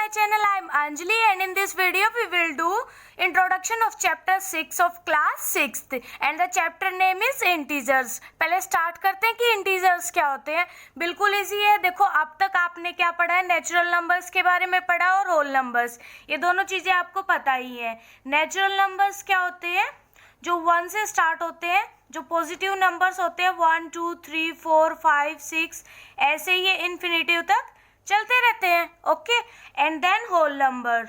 my channel. I am Anjali and in this video we will do introduction of chapter 6 of class 6th and the chapter name is integers. पहले start करते हैं कि integers क्या होते हैं. बिल्कुल easy है. देखो अब तक आपने क्या पढ़ा है, नेचुरल नंबर्स के बारे में पढ़ा और होल नंबर्स. ये दोनों चीजें आपको पता ही है. नेचुरल नंबर्स क्या होते हैं, जो 1 से स्टार्ट होते हैं, जो पॉजिटिव नंबर्स होते हैं 1 2 3 4 5 6 ऐसे ये इन्फिनिटिव तक चलते रहते हैं. Okay. And then whole number.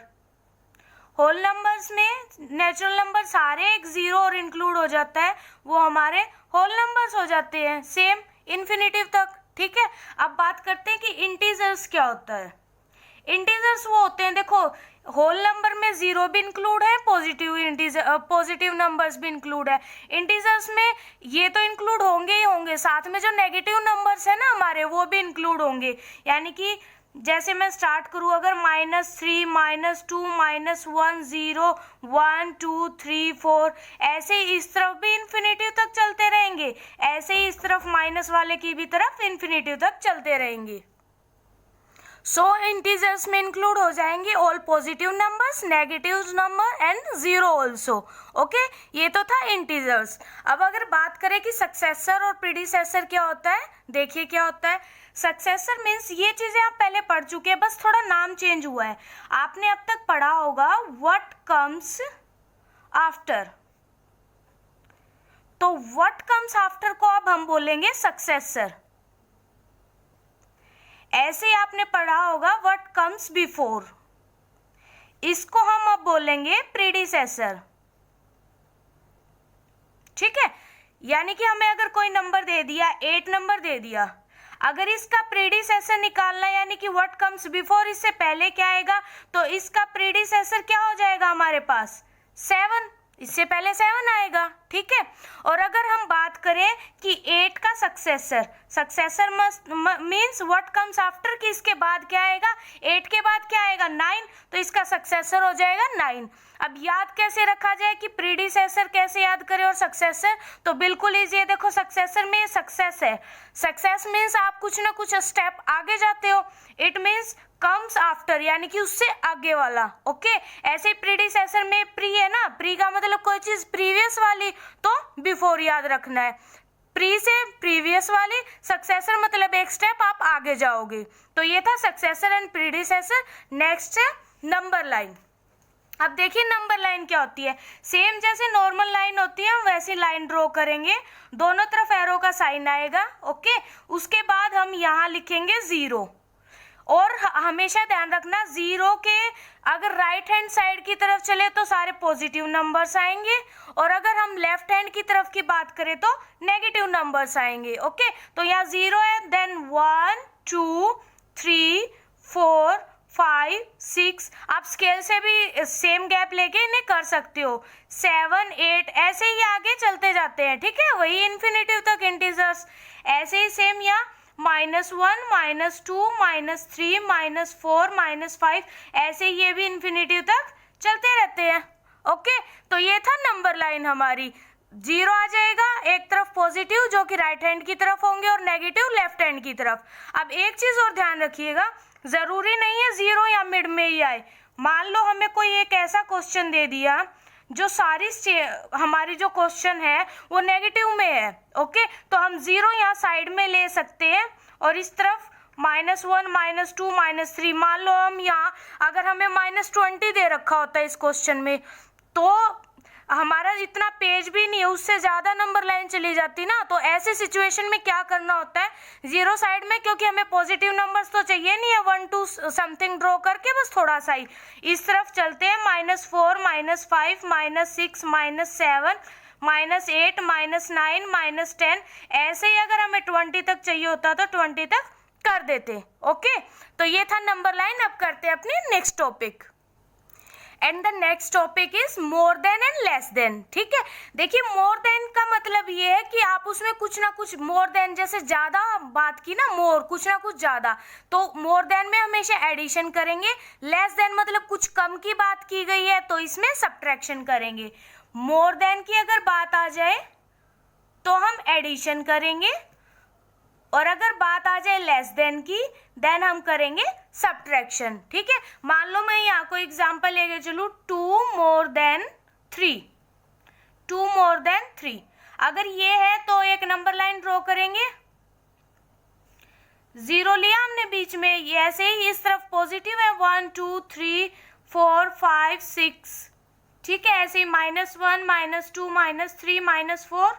Whole numbers में नेचुरल नंबर सारे एक जीरो और इंक्लूड हो जाता है, वो हमारे होल नंबर्स हो जाते हैं सेम इन्फिनिटिव तक. ठीक है. अब बात करते हैं कि इंटीजर्स क्या होता है. इंटीजर्स वो होते हैं, देखो होल नंबर में जीरो भी इंक्लूड है, पॉजिटिव नंबर्स भी इंक्लूड है. इंटीजर्स में ये तो इंक्लूड होंगे ही होंगे, साथ में जो नेगेटिव नंबर्स है ना हमारे वो भी इंक्लूड होंगे. यानी कि जैसे मैं स्टार्ट करूँ अगर -3 -2 -1 0 1 2 3 4 ऐसे इस तरफ भी इन्फिनिटिव तक चलते रहेंगे, ऐसे ही इस तरफ माइनस वाले की भी तरफ इन्फिनिटिव तक चलते रहेंगे. सो इंटीजर्स में इंक्लूड हो जाएंगे all positive numbers, negative number and zero also. Okay. ये तो था इंटीजर्स. अब अगर बात करें कि सक्सेसर और प्रीडिसेसर क्या होता है, देखिए क्या होता है. सक्सेसर मीन्स ये चीजें आप पहले पढ़ चुके हैं, बस थोड़ा नाम चेंज हुआ है. आपने अब तक पढ़ा होगा व्हाट कम्स आफ्टर, तो व्हाट कम्स आफ्टर को अब हम बोलेंगे सक्सेसर. ऐसे ही आपने पढ़ा होगा व्हाट कम्स बिफोर, इसको हम अब बोलेंगे प्रीडिसेसर. ठीक है. यानी कि हमें अगर कोई नंबर दे दिया, 8 नंबर दे दिया, अगर इसका प्रीडिसेसर निकालना है यानी कि व्हाट कम्स बिफोर, इससे पहले क्या आएगा, तो इसका प्रीडिसेसर क्या हो जाएगा हमारे पास 7, इससे पहले 7 आएगा. ठीक है. और अगर हम बात करें कि 8 का successor means what comes after, कि इसके बाद क्या आएगा, 8 के बाद क्या आएगा 9, तो इसका सक्सेसर हो जाएगा 9. अब याद कैसे रखा जाए कि प्रीडिसेसर कैसे याद करें और सक्सेसर, तो बिल्कुल इजी है. देखो सक्सेसर में ये सक्सेस है, सक्सेस मीन्स आप कुछ ना कुछ स्टेप आगे जाते हो. इट मीन्स कम्स आफ्टर यानी कि उससे आगे वाला. ओके. ऐसे प्रीडिसेसर में प्री है ना, प्री का मतलब कोई चीज प्रीवियस वाली, तो बिफोर याद रखना है. प्री से प्रीवियस वाली, सक्सेसर मतलब एक स्टेप आप आगे जाओगे. तो ये था सक्सेसर एंड प्रीडिसेसर. नेक्स्ट है नंबर लाइन. अब देखिए नंबर लाइन क्या होती है. सेम जैसे नॉर्मल लाइन होती है हम वैसी लाइन ड्रॉ करेंगे, दोनों तरफ एरो का साइन आएगा. ओके. उसके बाद हम यहाँ लिखेंगे 0. और हमेशा ध्यान रखना जीरो के अगर राइट हैंड साइड की तरफ चले तो सारे पॉजिटिव नंबर्स आएंगे, और अगर हम लेफ्ट हैंड की तरफ की बात करें तो नेगेटिव नंबर्स आएंगे. ओके. तो यहाँ 0 है, देन 1 2 3 4 5 6, आप स्केल से भी सेम गैप लेके इन्हें कर सकते हो. 7 8 ऐसे ही आगे चलते जाते हैं. ठीक है. वही इन्फिनिटिव तक इंटीजर्स. ऐसे ही सेम यहाँ -1 -2 -3 -4 -5 ऐसे ये भी इन्फिनिटिव तक चलते रहते हैं. ओके. तो ये था नंबर लाइन हमारी. 0 आ जाएगा एक तरफ पॉजिटिव जो कि राइट हैंड की तरफ होंगे और नेगेटिव लेफ्ट हैंड की तरफ. अब एक चीज और ध्यान रखिएगा, जरूरी नहीं है 0 या मिड में ही आए. मान लो हमें कोई एक ऐसा क्वेश्चन दे दिया जो सारी हमारी जो क्वेश्चन है वो नेगेटिव में है. ओके. तो हम 0 यहाँ साइड में ले सकते हैं और इस तरफ -1 -2 -3. मान लो हम यहाँ अगर हमें -20 दे रखा होता है इस क्वेश्चन में, तो हमारा इतना पेज भी नहीं है, उससे ज्यादा नंबर लाइन चली जाती ना. तो ऐसे सिचुएशन में क्या करना होता है, 0 साइड में, क्योंकि हमें पॉजिटिव नंबर्स तो चाहिए नहीं है, 1 2 समथिंग ड्रॉ करके बस थोड़ा सा ही इस तरफ चलते हैं. -4 -5 -6 -7 -8 -9 -10 ऐसे ही अगर हमें 20 तक चाहिए होता तो 20 तक कर देते. ओके. तो ये था नंबर लाइन. अब करते हैं अपने next topic. And the next topic is more than and less than. ठीक है. देखिए मोर देन का मतलब ये है कि आप उसमें कुछ ना कुछ, मोर देन जैसे ज्यादा बात की ना, मोर कुछ ना कुछ ज्यादा, तो मोर देन में हमेशा एडिशन करेंगे. लेस देन मतलब कुछ कम की बात की गई है तो इसमें सब्ट्रैक्शन करेंगे. मोर देन की अगर बात आ जाए तो हम एडिशन करेंगे, और अगर बात आ जाए लेस देन की देन हम करेंगे सब्ट्रैक्शन। ठीक है, मान लो मैं यहाँ को एग्जाम्पल लेके चलूँ 2 more than 3, 2 more than 3। अगर ये है तो एक नंबर लाइन ड्रॉ करेंगे, 0 लिया हमने बीच में, ये ऐसे ही इस तरफ पॉजिटिव है 1 2 3 4 5 6। ठीक है, ऐसे ही -1 -2 -3 -4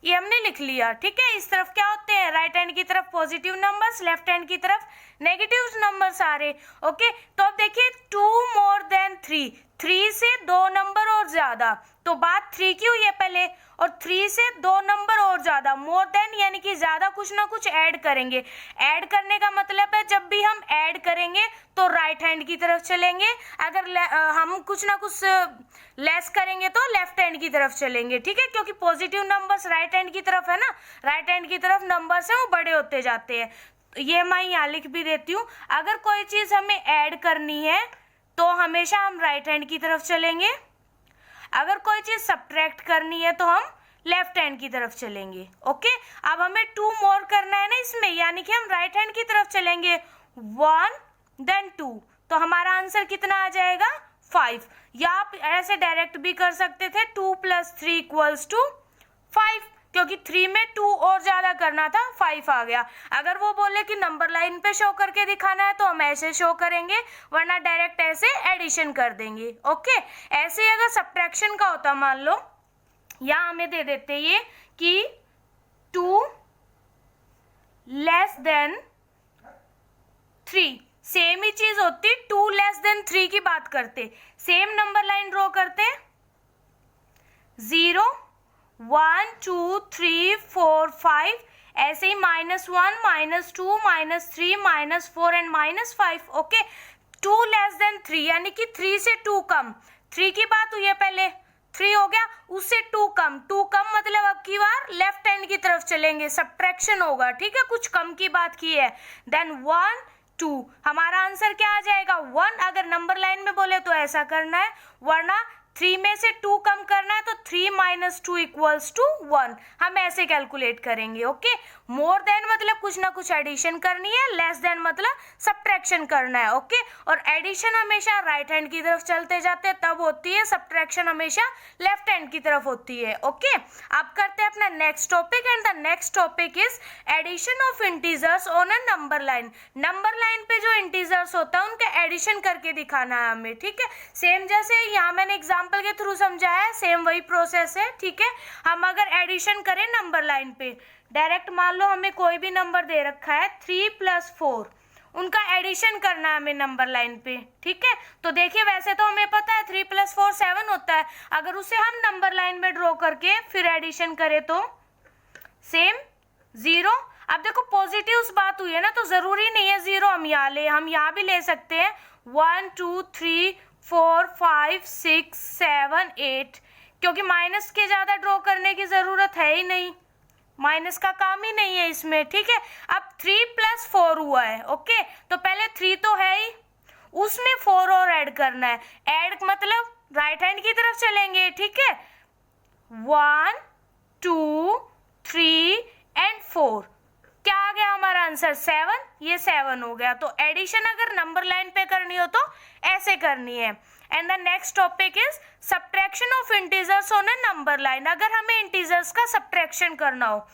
ये हमने लिख लिया। ठीक है, इस तरफ क्या होते हैं, राइट हैंड की तरफ पॉजिटिव नंबर्स, लेफ्ट हैंड की तरफ नेगेटिव नंबर सारे। ओके, तो अब देखिए 2 more than 3, 3 से 2 नंबर और ज्यादा, तो बात 3 की हुई है पहले, और 3 से 2 नंबर और ज्यादा, मोर देन यानी कि ज्यादा कुछ ना कुछ ऐड करेंगे। ऐड करने का मतलब है जब भी हम ऐड करेंगे तो राइट हैंड की तरफ चलेंगे, अगर हम कुछ ना कुछ लेस करेंगे तो लेफ्ट हैंड की तरफ चलेंगे। ठीक है, क्योंकि पॉजिटिव नंबर्स राइट हैंड की तरफ है ना, राइट हैंड की तरफ नंबर्स हैं वो बड़े होते जाते हैं। ये मैं यहाँ लिख भी देती हूँ, अगर कोई चीज हमें ऐड करनी है तो हमेशा हम राइट हैंड की तरफ चलेंगे, अगर कोई चीज सब्ट्रैक्ट करनी है तो हम लेफ्ट हैंड की तरफ चलेंगे। ओके, अब हमें 2 मोर करना है ना इसमें, यानी कि हम राइट हैंड की तरफ चलेंगे 1 then 2, तो हमारा आंसर कितना आ जाएगा 5। या आप ऐसे डायरेक्ट भी कर सकते थे 2 + 3 = 5, क्योंकि 3 में 2 और ज्यादा करना था, 5 आ गया। अगर वो बोले कि नंबर लाइन पे शो करके दिखाना है तो हम ऐसे शो करेंगे, वरना डायरेक्ट ऐसे एडिशन कर देंगे। ओके, ऐसे ही अगर सब्ट्रैक्शन का होता, मान लो यहाँ हमें दे देते ये कि 2 <3, सेम ही चीज होती, 2 <3 की बात करते, सेम नंबर लाइन ड्रॉ करते, 0 1 2 3 4 5, ऐसे ही -1 -2 -3 -4 एंड -5। ओके, 2 <3 यानी कि 3 से 2 कम, 3 की बात हुई है पहले, 3 हो गया, उससे 2 कम, 2 कम मतलब अब की बार लेफ्ट हैंड की तरफ चलेंगे, सब्ट्रैक्शन होगा। ठीक है, कुछ कम की बात की है, देन 1 2, हमारा आंसर क्या आ जाएगा 1। अगर नंबर लाइन में बोले तो ऐसा करना है, वरना 3 में से 2 कम करना है तो 3 - 2 = 1, हम ऐसे कैलकुलेट करेंगे। ओके, मोर देन मतलब कुछ ना कुछ एडिशन करनी है, लेस देन मतलब सब्ट्रैक्शन करना है। ओके, और एडिशन हमेशा राइट हैंड की तरफ चलते जाते तब होती है, सब्ट्रैक्शन हमेशा लेफ्ट हैंड की तरफ होती है। ओके, अब करते हैं अपना next topic, and the next topic is addition of integers on a number line. Number line पे जो इंटीजर्स होता है उनका एडिशन करके दिखाना है हमें। ठीक है, सेम जैसे यहाँ मैंने एग्जाम्पल के थ्रू समझाया है, सेम वही प्रोसेस है। ठीक है, हम अगर एडिशन करें नंबर लाइन पे डायरेक्ट, मान लो हमें कोई भी नंबर दे रखा है 3 + 4, उनका एडिशन करना है हमें नंबर लाइन पे। ठीक है, तो देखिए वैसे तो हमें पता है 3 + 4 7 होता है, अगर उसे हम नंबर लाइन में ड्रॉ करके फिर एडिशन करें तो सेम 0। अब देखो पॉजिटिव बात हुई है ना, तो जरूरी नहीं है 0 हम यहाँ भी ले सकते हैं 1 2 3 4 5 6 7 8, क्योंकि माइनस के ज्यादा ड्रॉ करने की जरूरत है ही नहीं, माइनस का काम ही नहीं है इसमें। ठीक है, अब 3 + 4 हुआ है। ओके, तो पहले 3 तो है ही, उसमें 4 और ऐड करना है, ऐड मतलब राइट हैंड की तरफ चलेंगे। ठीक है, 1 2 3 एंड 4, क्या आ गया हमारा आंसर 7, ये 7 हो गया। तो एडिशन अगर नंबर लाइन पे करनी हो तो ऐसे करनी है। And the next topic is subtraction of integers on a number line. अगर हमें इंटीजर्स का सब्ट्रैक्शन करना हो,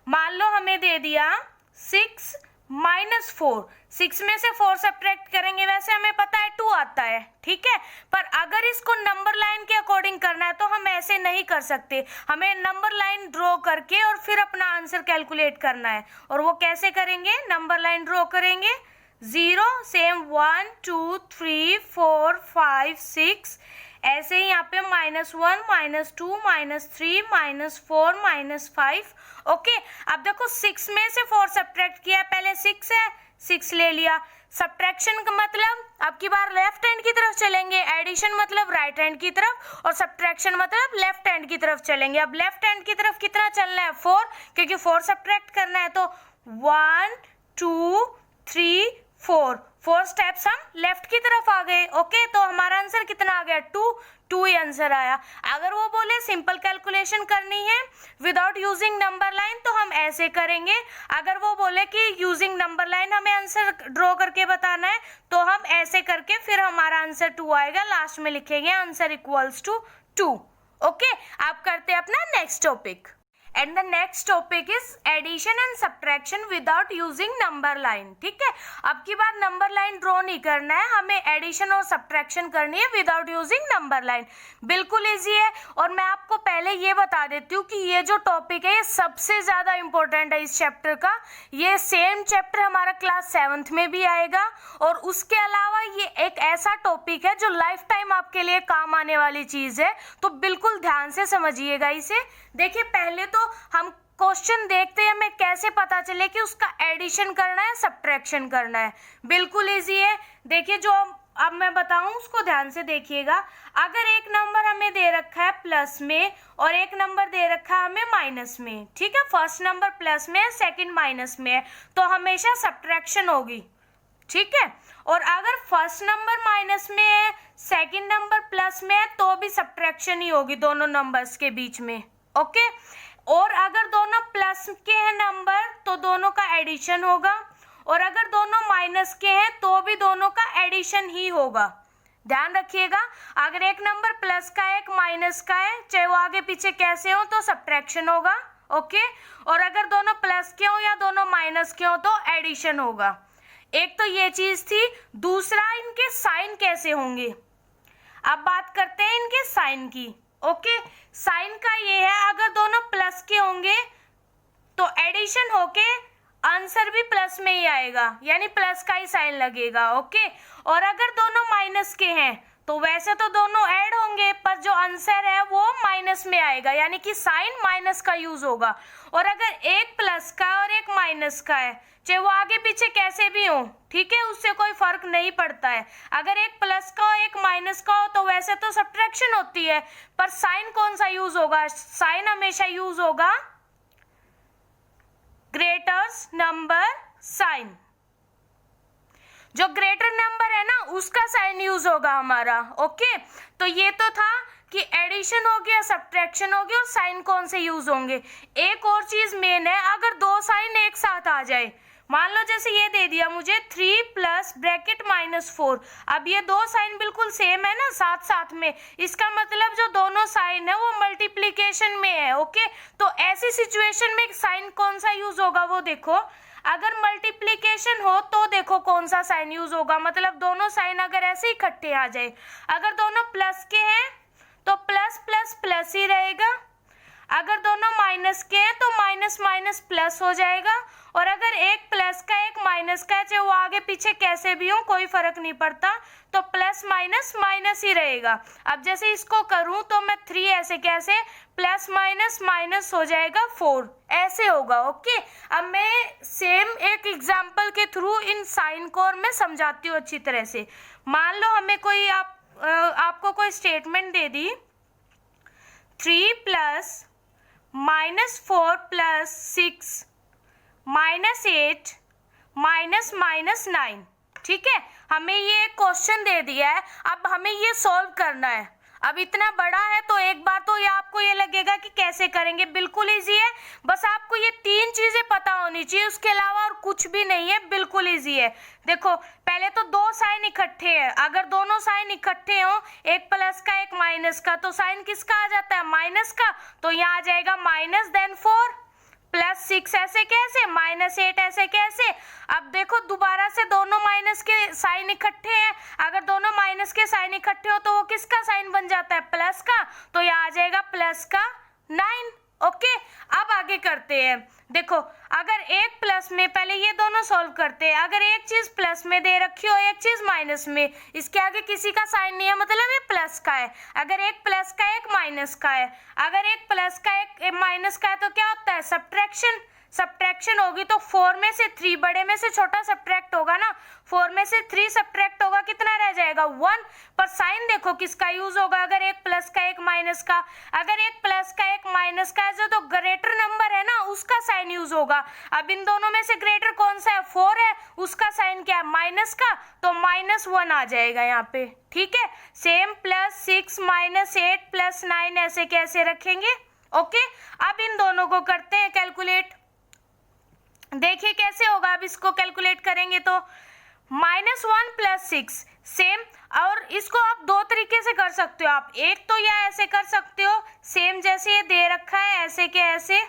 मान लो हमें दे दिया 6 - 4, 6 में से 4 सब्ट्रैक्ट करेंगे, वैसे हमें पता है 2 आता है। ठीक है, पर अगर इसको नंबर लाइन के अकॉर्डिंग करना है तो हम ऐसे नहीं कर सकते, हमें नंबर लाइन ड्रॉ करके और फिर अपना आंसर कैलकुलेट करना है। और वो कैसे करेंगे, नंबर लाइन ड्रॉ करेंगे 0 सेम 1 2 3 4 5 6, ऐसे ही यहाँ पे -1 -2 -3 -4 -5। ओके, अब देखो 6 में से 4 सब्ट्रैक्ट किया, पहले 6 है 6 ले लिया। सब्ट्रैक्शन का मतलब अब की बार लेफ्ट हैंड की तरफ चलेंगे, एडिशन मतलब राइट हैंड की तरफ, और सब्ट्रैक्शन मतलब लेफ्ट हैंड की तरफ चलेंगे। अब लेफ्ट हैंड की तरफ कितना चलना है 4, क्योंकि 4 सब्ट्रैक्ट करना है, तो 1 2 3 4 स्टेप्स हम लेफ्ट की तरफ आ गए। ओके, तो हमारा आंसर कितना आ गया 2 ही आंसर आया। अगर वो बोले सिंपल कैलकुलेशन करनी है विदाउट यूजिंग नंबर लाइन तो हम ऐसे करेंगे। अगर वो बोले कि यूजिंग नंबर लाइन हमें आंसर ड्रॉ करके बताना है तो हम ऐसे करके फिर हमारा आंसर 2 आएगा, लास्ट में लिखेंगे आंसर इक्वल्स टू 2। ओके, आप करते हैं अपना next topic. And the next topic is addition and subtraction without using number line. ठीक है, अब की बार नंबर लाइन ड्रॉ नहीं करना है, हमें एडिशन और सब्ट्रैक्शन करनी है विदाउट यूजिंग नंबर लाइन। बिल्कुल इजी है। और मैं आपको पहले ये बता देती हूँ कि ये जो टॉपिक है ये सबसे ज़्यादा इंपॉर्टेंट है इस चैप्टर का। ये सेम चैप्टर हमारा क्लास 7th में भी आएगा और उसके अलावा ये एक ऐसा टॉपिक है जो लाइफ टाइम आपके लिए काम आने वाली चीज़ है, तो बिल्कुल ध्यान से समझिएगा इसे। देखिए, पहले तो हम क्वेश्चन देखते हैं, हमें कैसे पता चले कि उसका एडिशन करना है सब्ट्रैक्शन करना है। बिल्कुल इजी है। देखिए, जो अब मैं बताऊं उसको ध्यान से देखिएगा। अगर एक नंबर हमें दे रखा है प्लस में और एक नंबर दे रखा है हमें माइनस में, ठीक है, फर्स्ट नंबर प्लस में है, सेकंड माइनस में है, तो हमेशा सब्ट्रैक्शन होगी। ठीक है, और अगर फर्स्ट नंबर माइनस में है, सेकंड नंबर प्लस में है, तो भी सब्ट्रैक्शन ही होगी दोनों नंबर्स के बीच में। ओके, और अगर दोनों प्लस के हैं नंबर तो दोनों का एडिशन होगा, और अगर दोनों माइनस के हैं तो भी दोनों का एडिशन ही होगा। ध्यान रखिएगा, अगर एक नंबर प्लस का है एक माइनस का है, चाहे वो आगे पीछे कैसे हो, तो सब्ट्रैक्शन होगा। ओके, और अगर दोनों प्लस के हो या दोनों माइनस के हो तो एडिशन होगा। एक तो ये चीज थी। दूसरा, इनके साइन कैसे होंगे। अब बात करते हैं इनके साइन की। ओके, साइन का ये है, अगर दोनों प्लस के होंगे तो एडिशन होके आंसर भी प्लस में ही आएगा, यानी प्लस का ही साइन लगेगा। ओके, और अगर दोनों माइनस के हैं तो वैसे तो दोनों ऐड होंगे पर जो आंसर है वो माइनस में आएगा, यानी कि साइन माइनस का यूज होगा। और अगर एक प्लस का और एक माइनस का है, चाहे वो आगे पीछे कैसे भी हो, ठीक है, उससे कोई फर्क नहीं पड़ता है। अगर एक प्लस का हो एक माइनस का हो तो वैसे तो सब्ट्रैक्शन होती है, पर साइन कौन सा यूज होगा। साइन हमेशा यूज होगा ग्रेटर्स नंबर साइन। जो ग्रेटर नंबर है ना उसका साइन यूज होगा हमारा। ओके, तो ये तो था कि एडिशन हो गया, सब्ट्रैक्शन हो गया, और साइन कौन से यूज होंगे। एक और चीज मेन है, अगर दो साइन एक साथ आ जाए, मान लो जैसे ये दे दिया मुझे 3 प्लस ब्रैकेट -4, अब ये दो साइन बिल्कुल सेम है ना साथ साथ में, इसका मतलब जो दोनों साइन है वो मल्टीप्लिकेशन में है। ओके, तो ऐसी सिचुएशन में साइन कौन सा यूज होगा वो देखो। अगर मल्टीप्लिकेशन हो तो देखो कौन सा साइन यूज होगा, मतलब दोनों साइन अगर ऐसे इकट्ठे आ जाए। अगर दोनों प्लस के हैं तो प्लस प्लस प्लस ही रहेगा, अगर दोनों माइनस के हैं तो माइनस माइनस प्लस हो जाएगा, और अगर एक प्लस का एक माइनस का है, चाहे वो आगे पीछे कैसे भी हो कोई फर्क नहीं पड़ता, तो प्लस माइनस माइनस ही रहेगा। अब जैसे इसको करूं तो मैं 3 ऐसे कैसे, प्लस माइनस माइनस हो जाएगा 4, ऐसे होगा। ओके, अब मैं सेम एक एग्जाम्पल के थ्रू इन साइन को और मैं समझाती हूँ अच्छी तरह से। मान लो हमें कोई आपको कोई स्टेटमेंट दे दी, 3 प्लस -4 प्लस 6 -8 -9, ठीक है, हमें ये क्वेश्चन दे दिया है, अब हमें ये सॉल्व करना है। अब इतना बड़ा है तो एक बार तो ये आपको ये लगेगा कि कैसे करेंगे, बिल्कुल इजी है, बस आपको ये 3 चीजें पता होनी चाहिए, उसके अलावा और कुछ भी नहीं है, बिल्कुल इजी है। देखो, पहले तो दो साइन इकट्ठे हैं, अगर दोनों साइन इकट्ठे हो, एक प्लस का एक माइनस का, तो साइन किसका आ जाता है, माइनस का, तो यहाँ आ जाएगा माइनस, देन 4 प्लस 6 ऐसे कैसे, -8 ऐसे कैसे। अब देखो दोबारा से दोनों माइनस के साइन इकट्ठे हैं, अगर दोनों माइनस के साइन इकट्ठे हो तो वो किसका साइन बन जाता है, प्लस का, तो यहाँ आ जाएगा प्लस का 9। ओके, अब आगे करते हैं। देखो, अगर एक प्लस में, पहले ये दोनों सॉल्व करते हैं, अगर एक चीज प्लस में दे रखी हो एक चीज माइनस में, इसके आगे किसी का साइन नहीं है, मतलब ये प्लस का है। अगर एक प्लस का एक माइनस का है, अगर एक प्लस का एक माइनस का है तो क्या होता है, सब्ट्रैक्शन। सब्ट्रैक्शन होगी तो 4 में से 3, बड़े में से छोटा सब्ट्रैक्ट होगा ना, 4 में से 3 सब्ट्रैक्ट होगा, कितना रह जाएगा 1, पर साइन देखो किसका यूज होगा, अगर एक प्लस का एक माइनस का, अगर एक प्लस का एक माइनस का है जो ग्रेटर नंबर है ना उसका साइन यूज होगा। अब इन दोनों में से ग्रेटर कौन सा है, 4 है, उसका साइन क्या है, माइनस का, तो -1 आ जाएगा यहाँ पे। ठीक है, सेम +6 -8 +9 ऐसे कैसे रखेंगे। ओके, अब इन दोनों को करते हैं कैलकुलेट। देखिए कैसे होगा, अब इसको कैलकुलेट करेंगे तो -1 + 6 सेम, और इसको आप दो तरीके से कर सकते हो आप, एक तो या ऐसे कर सकते हो सेम जैसे ये दे रखा है ऐसे के ऐसे,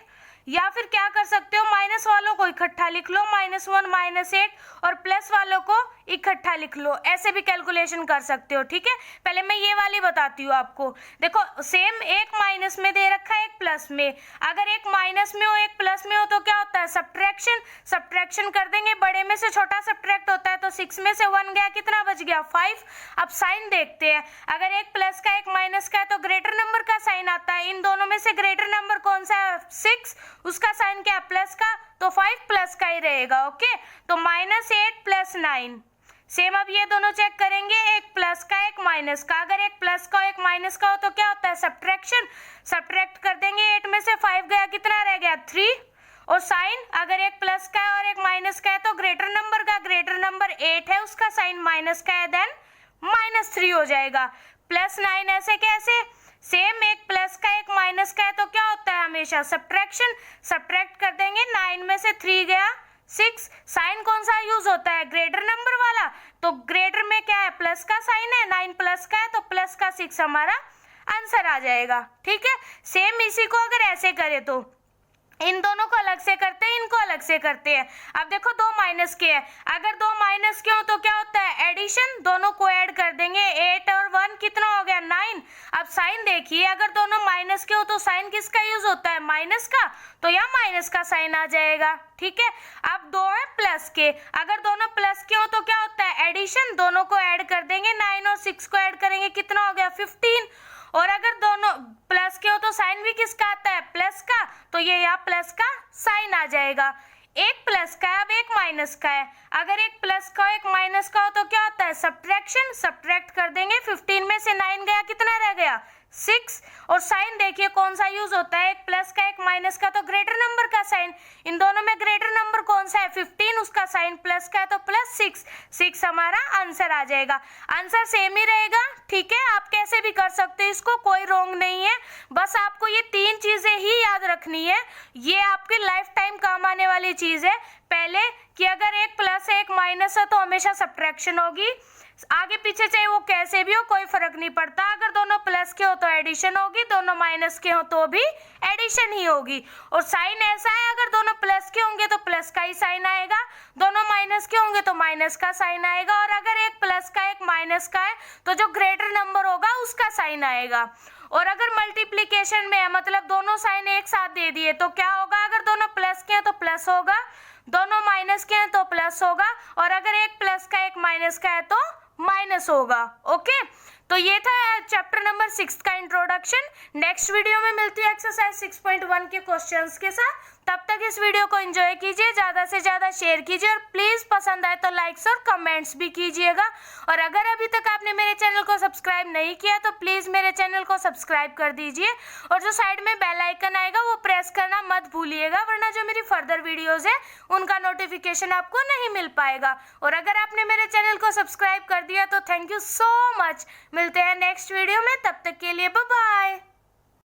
या फिर क्या कर सकते हो माइनस वालों को इकट्ठा लिख लो -1 -8 और प्लस वालों को इकट्ठा लिख लो, ऐसे भी कैलकुलेशन कर सकते हो। ठीक है, पहले मैं ये वाली बताती हूँ आपको। देखो सेम एक माइनस में दे रखा है एक प्लस में, अगर एक माइनस में हो एक प्लस में हो तो क्या होता है सब्ट्रैक्शन कर देंगे, बड़े में से छोटा सब्ट्रैक्ट होता है, तो 6 में से 1 गया, कितना बच गया 5। अब साइन देखते हैं, अगर एक प्लस का एक माइनस का है तो ग्रेटर नंबर का साइन आता है, इन दोनों में से ग्रेटर नंबर कौन सा है 6, उसका साइन क्या प्लस का, तो 5 प्लस का ही रहेगा। ओके, तो -8 + 9 सेम। अब ये दोनों चेक करेंगे, एक प्लस का एक माइनस का, अगर एक प्लस का एक माइनस का हो तो क्या होता है सब्ट्रैक्ट कर देंगे, 8 में से 5 गया, कितना रह गया 3, और साइन अगर एक प्लस का है और एक माइनस का है तो ग्रेटर नंबर 8 है, उसका साइन माइनस का है, देन -3 हो जाएगा। +9 ऐसे कैसे, सेम एक प्लस का एक माइनस का है तो क्या होता है हमेशा सब्ट्रैक्ट कर देंगे, 9 में से 3 गया 6, साइन कौन सा यूज होता है ग्रेटर नंबर वाला, तो ग्रेटर में क्या है प्लस का साइन है, 9 प्लस का है तो प्लस का 6 हमारा आंसर आ जाएगा। ठीक है, सेम इसी को अगर ऐसे करें तो इन दोनों को अलग से करते हैं, इनको अलग से करते हैं। अब देखो दो माइनस के हैं, अगर दो माइनस के हो तो क्या होता है एडिशन, दोनों को ऐड कर देंगे, 8 और 1 कितना हो गया 9। अब साइन देखिए, अगर दोनों माइनस के हो तो साइन किसका यूज होता है माइनस का, तो यहाँ माइनस का साइन आ जाएगा। ठीक है, अब दो है प्लस के, अगर दोनों प्लस के हो तो क्या होता है एडिशन, दोनों को ऐड कर देंगे, 9 और 6 को ऐड करेंगे, कितना हो गया 15, और अगर दोनों प्लस के हो तो साइन भी किसका आता है प्लस का, तो ये यहाँ प्लस का साइन आ जाएगा। एक प्लस का है अब एक माइनस का है, अगर एक प्लस का एक माइनस का हो तो क्या होता है सब्ट्रैक्ट कर देंगे, 15 में से 9 गया, कितना रह गया 6, और साइन देखिए कौन सा यूज होता है, एक प्लस का एक माइनस का, तो ग्रेटर नंबर का साइन, इन दोनों में ग्रेटर नंबर कौन सा है 15, उसका साइन प्लस का है तो +6 हमारा आंसर आ जाएगा। आंसर सेम ही रहेगा। ठीक है, आप कैसे भी कर सकते हो इसको, कोई रॉन्ग नहीं है, बस आपको ये 3 चीजें ही याद रखनी है, ये आपकी लाइफ टाइम काम आने वाली चीज है। पहले कि अगर एक प्लस है एक माइनस है तो हमेशा सब्ट्रैक्शन होगी, आगे पीछे चाहे वो कैसे भी हो कोई फर्क नहीं पड़ता, अगर दोनों प्लस के हो तो एडिशन होगी, दोनों माइनस के हो तो भी एडिशन ही होगी। और साइन ऐसा है, अगर दोनों प्लस के होंगे तो प्लस का ही साइन आएगा, दोनों माइनस के होंगे तो माइनस का साइन आएगा, और अगर एक प्लस का एक माइनस का है तो जो ग्रेटर नंबर होगा उसका साइन आएगा। और अगर मल्टीप्लीकेशन में है, मतलब दोनों साइन एक साथ दे दिए तो क्या होगा, अगर दोनों प्लस के हैं तो प्लस होगा, दोनों माइनस के हैं तो प्लस होगा, और अगर एक प्लस का एक माइनस का है तो माइनस होगा। ओके, तो ये था चैप्टर नंबर 6 का इंट्रोडक्शन। नेक्स्ट वीडियो में मिलती है एक्सरसाइज 6.1 के क्वेश्चंस के साथ, तब तक इस वीडियो को एंजॉय कीजिए, ज़्यादा से ज़्यादा शेयर कीजिए, और प्लीज़ पसंद आए तो लाइक्स और कमेंट्स भी कीजिएगा। और अगर अभी तक आपने मेरे चैनल को सब्सक्राइब नहीं किया तो प्लीज़ मेरे चैनल को सब्सक्राइब कर दीजिए, और जो साइड में बेल आइकन आएगा वो प्रेस करना मत भूलिएगा, वरना जो मेरी फर्दर वीडियोज़ है उनका नोटिफिकेशन आपको नहीं मिल पाएगा। और अगर आपने मेरे चैनल को सब्सक्राइब कर दिया तो थैंक यू सो मच। मिलते हैं नेक्स्ट वीडियो में, तब तक के लिए बाय बाय।